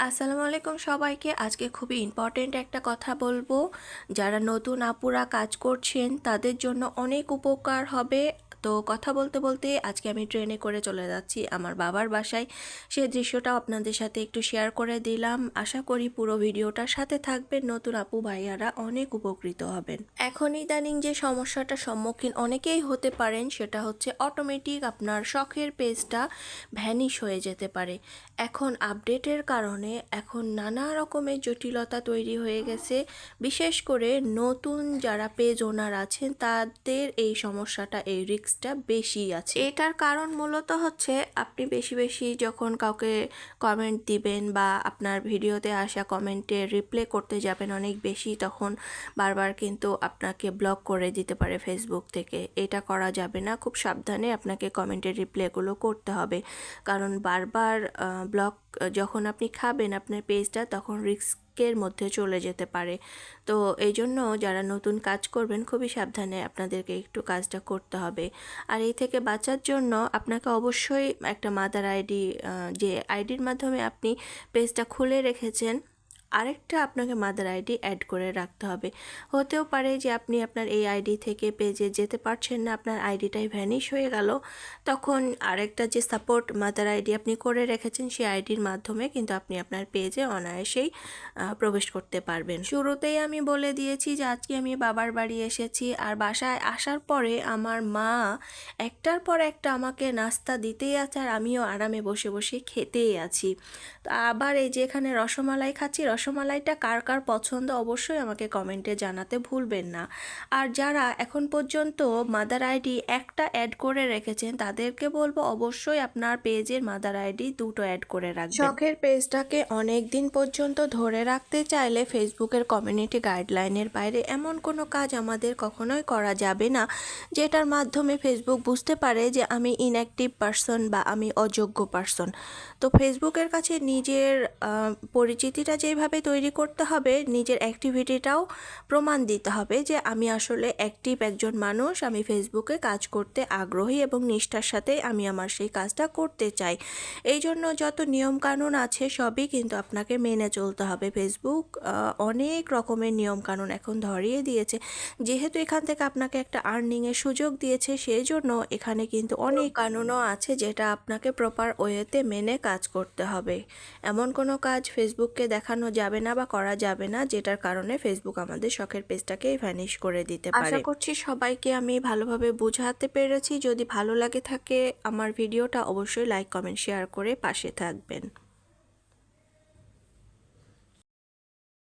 আসসালামু আলাইকুম সবাইকে। আজকে খুবই ইম্পর্টেন্ট একটা কথা বলবো। যারা নতুন আপুরা কাজ করছেন তাদের জন্য অনেক উপকার হবে। তো কথা বলতে বলতে আজকে আমি ট্রেনে করে চলে যাচ্ছি আমার বাবার বাসায়। সেই দৃশ্যটাও আপনাদের সাথে একটু শেয়ার করে দিলাম। আশা করি পুরো ভিডিওটার সাথে থাকবেন, নতুন আপু ভাইয়ারা অনেক উপকৃত হবেন। এখন ইদানিং যে সমস্যাটার সম্মুখীন অনেকেই হতে পারেন সেটা হচ্ছে অটোমেটিক আপনার শখের পেজটা ভ্যানিশ হয়ে যেতে পারে। এখন আপডেটের কারণে এখন নানা রকমের জটিলতা তৈরি হয়ে গেছে। বিশেষ করে নতুন যারা পেজ ওনার আছেন তাদের এই সমস্যাটা, এই রিস্কটা বেশি আছে। এটার কারণ মূলত হচ্ছে আপনি বেশি বেশি যখন কাউকে কমেন্ট দিবেন বা আপনার ভিডিওতে আসা কমেন্টে রিপ্লাই করতে যাবেন অনেক বেশি, তখন বারবার কিন্তু আপনাকে ব্লক করে দিতে পারে ফেসবুক থেকে। এটা করা যাবে না, খুব সাবধানে আপনাকে কমেন্টের রিপ্লাইগুলো করতে হবে। কারণ বারবার ব্লক যখন আপনি খাবেন আপনার পেজটা, তখন রিস্কের মধ্যে চলে যেতে পারে। তো এই জন্য যারা নতুন কাজ করবেন খুবই সাবধানে আপনাদেরকে একটু কাজটা করতে হবে। আর এই থেকে বাঁচার জন্য আপনাকে অবশ্যই একটা মাদার আইডি, যে আইডির মাধ্যমে আপনি পেজটা খুলে রেখেছেন, আরেকটা আপনাকে মাদার আইডি অ্যাড করে রাখতে হবে। হতেও পারে যে আপনি আপনার এই আইডি থেকে পেজে যেতে পারছেন না, আপনার আইডিটাই ভ্যানিশ হয়ে গেল, তখন আরেকটা যে সাপোর্ট মাদার আইডি আপনি করে রেখেছেন সেই আইডির মাধ্যমে কিন্তু আপনি আপনার পেজে অনায়াসেই প্রবেশ করতে পারবেন। শুরুতেই আমি বলে দিয়েছি যে আজকে আমি বাবার বাড়ি এসেছি, আর বাসায় আসার পরে আমার মা একটার পর একটা আমাকে নাস্তা দিতেই আছে আর আমিও আরামে বসে বসে খেতেই আছি। তো আবার এই যে এখানে রসমালাই খাচ্ছি, রসমালাইটা কার কার পছন্দ অবশ্যই আমাকে কমেন্টে জানাতে ভুলবেন না। আর যারা এখন পর্যন্ত মাদার আইডি একটা অ্যাড করে রেখেছেন তাদেরকে বলবো অবশ্যই আপনার পেজের মাদার আইডি দুটো অ্যাড করে রাখবেন। শখের পেজটাকে অনেক দিন পর্যন্ত ধরে রাখতে চাইলে ফেসবুকের কমিউনিটি গাইডলাইনের বাইরে এমন কোনো কাজ আমাদের কখনোই করা যাবে না যেটার মাধ্যমে ফেসবুক বুঝতে পারে যে আমি ইনঅ্যাক্টিভ পারসন বা আমি অযোগ্য পারসন। তো ফেসবুকের কাছে নিজের পরিচিতিটা যেভাবে তৈরি করতে হবে, নিজের অ্যাক্টিভিটিটাও প্রমাণ দিতে হবে যে আমি আসলে অ্যাক্টিভ একজন মানুষ, আমি ফেসবুকে কাজ করতে আগ্রহী এবং নিষ্ঠার সাথে আমি আমার সেই কাজটা করতে চাই। এই জন্য যত নিয়মকানুন আছে সবই কিন্তু আপনাকে মেনে চলতে হবে। ফেসবুক অনেক রকমের নিয়মকানুন এখন ধরিয়ে দিয়েছে। যেহেতু এখান থেকে আপনাকে একটা আর্নিংয়ের সুযোগ দিয়েছে, সেই জন্য এখানে কিন্তু অনেক কানুনও আছে যেটা আপনাকে প্রপার ওয়েতে মেনে কাজ করতে হবে। এমন কোনো কাজ ফেসবুককে দেখানো যাবে না বা করা যাবে না যেটার কারণে ফেসবুক আমাদের শখের পেজটাকেই ভ্যানিশ করে দিতে পারে। আশা করছি সবাইকে আমি ভালোভাবে বোঝাতে পেরেছি। যদি ভালো লাগে থাকে আমার ভিডিওটা অবশ্যই লাইক কমেন্ট শেয়ার করে পাশে থাকবেন।